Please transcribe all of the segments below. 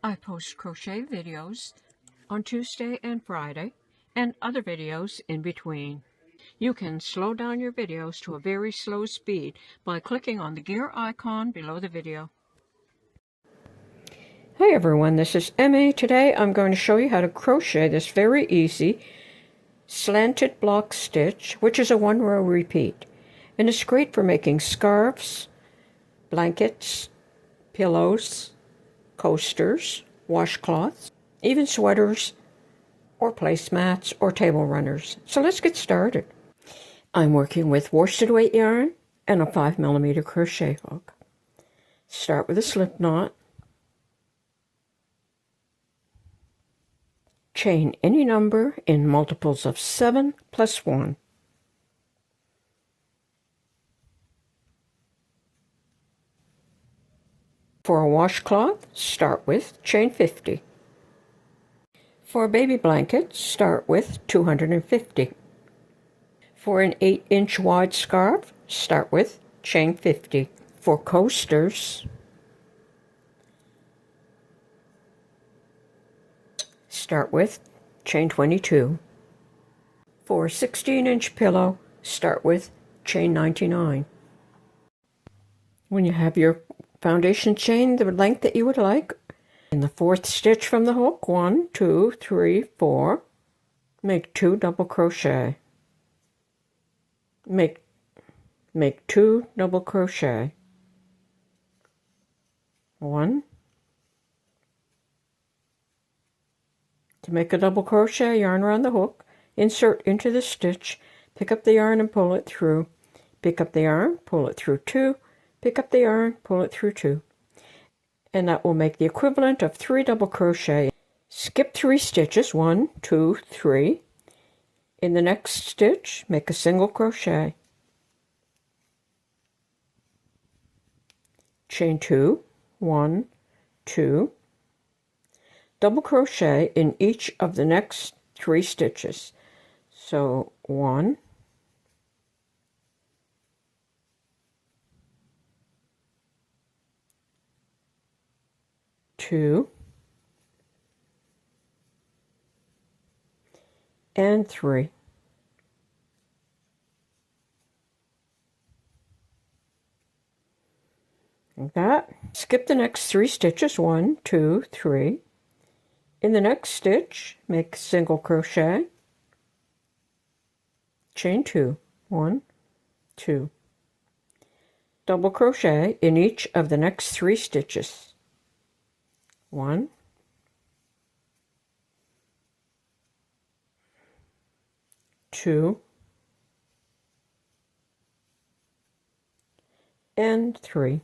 I post crochet videos on Tuesday and Friday, and other videos in between. You can slow down your videos to a very slow speed by clicking on the gear icon below the video. Hi everyone, this is Emmy. Today I'm going to show you how to crochet this very easy slanted block stitch, which is a 1-row repeat. And it's great for making scarves, blankets, pillows, coasters, washcloths, even sweaters, or placemats, or table runners. So let's get started. I'm working with worsted weight yarn and a 5mm crochet hook. Start with a slip knot. Chain any number in multiples of 7 plus 1. For a washcloth, start with chain 50. For a baby blanket, start with 250. For an 8-inch wide scarf, start with chain 50. For coasters, start with chain 22. For a 16-inch pillow, start with chain 99. When you have your foundation chain the length that you would like, in the 4th stitch from the hook, 1, 2, 3, 4, make 2 double crochet. Make 2 double crochet. 1. To make a double crochet, yarn around the hook, insert into the stitch, pick up the yarn and pull it through. Pick up the yarn, pull it through 2, pick up the yarn, pull it through 2. And that will make the equivalent of 3 double crochet. Skip 3 stitches, 1, 2, 3. In the next stitch, make a single crochet. Chain 2, 1, 2. Double crochet in each of the next 3 stitches. So 1, 2, and 3. Like that. Skip the next 3 stitches, 1, 2, 3. In the next stitch, make single crochet, chain 2, 1, 2. Double crochet in each of the next 3 stitches. 1, 2, and 3.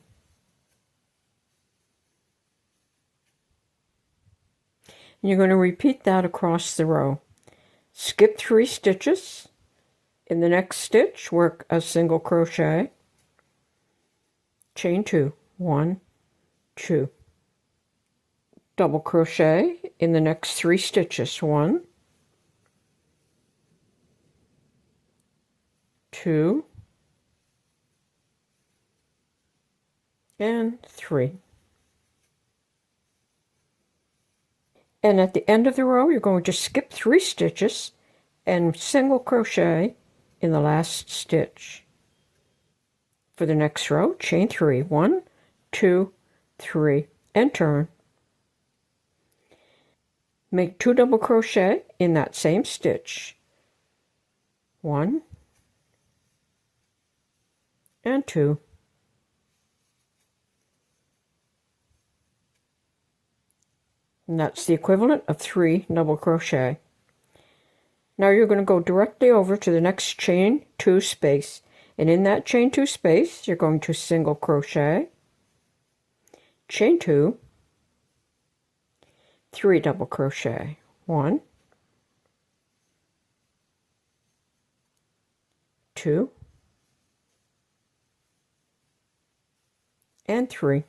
And you're going to repeat that across the row. Skip 3 stitches. In the next stitch, work a single crochet, chain 2, 1, 2. Double crochet in the next 3 stitches, 1, 2, and 3. And at the end of the row, you're going to skip 3 stitches and single crochet in the last stitch. For the next row, chain 3, 1, 2, 3, and turn. Make 2 double crochet in that same stitch. 1 and 2. And that's the equivalent of 3 double crochet. Now you're going to go directly over to the next chain 2 space, and in that chain 2 space you're going to single crochet, chain 2, 3 double crochet, 1, 2, and 3.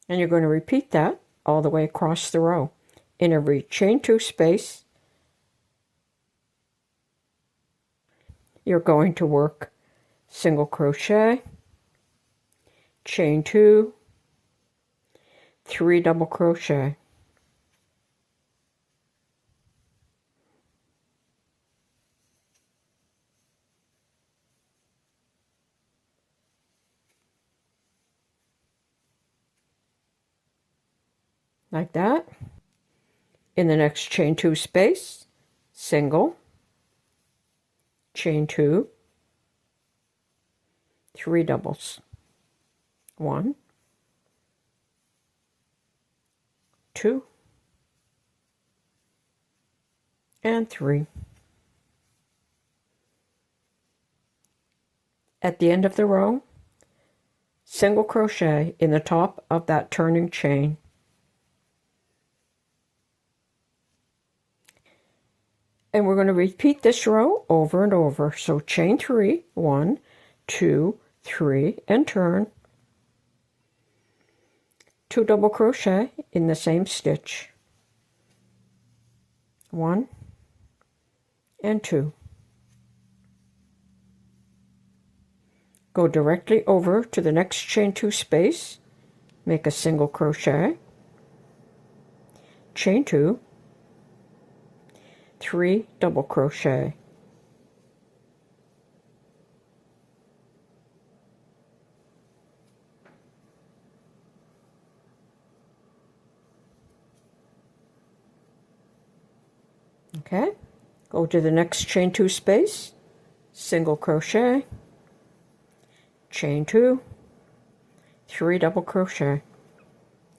And you're going to repeat that all the way across the row. In every chain 2 space, you're going to work single crochet, chain 2, 3 double crochet, like that. In the next chain 2 space, single, chain 2, 3 doubles, 1, 2, and 3. At the end of the row, single crochet in the top of that turning chain. And we're going to repeat this row over and over. So chain 3, 1, 2, 3, and turn. 2 double crochet in the same stitch. 1 and 2. Go directly over to the next chain 2 space, make a single crochet, chain 2, 3 double crochet, okay, go to the next chain 2 space, single crochet, chain 2, 3 double crochet,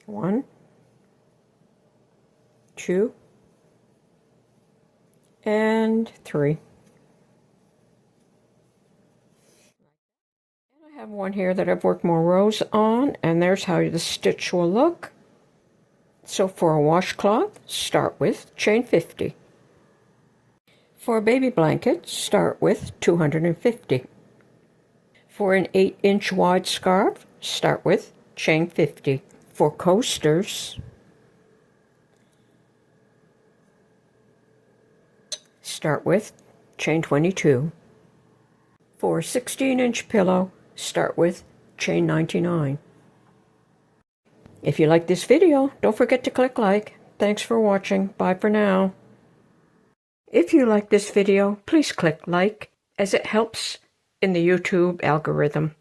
1, 2, and 3. And I have one here that I've worked more rows on, and there's how the stitch will look. So for a washcloth, start with chain 50. For a baby blanket, start with 250. For an 8-inch wide scarf, start with chain 50. For coasters, start with chain 22. For a 16-inch pillow, start with chain 99. If you like this video, don't forget to click like. Thanks for watching. Bye for now. If you like this video, please click like, as it helps in the YouTube algorithm.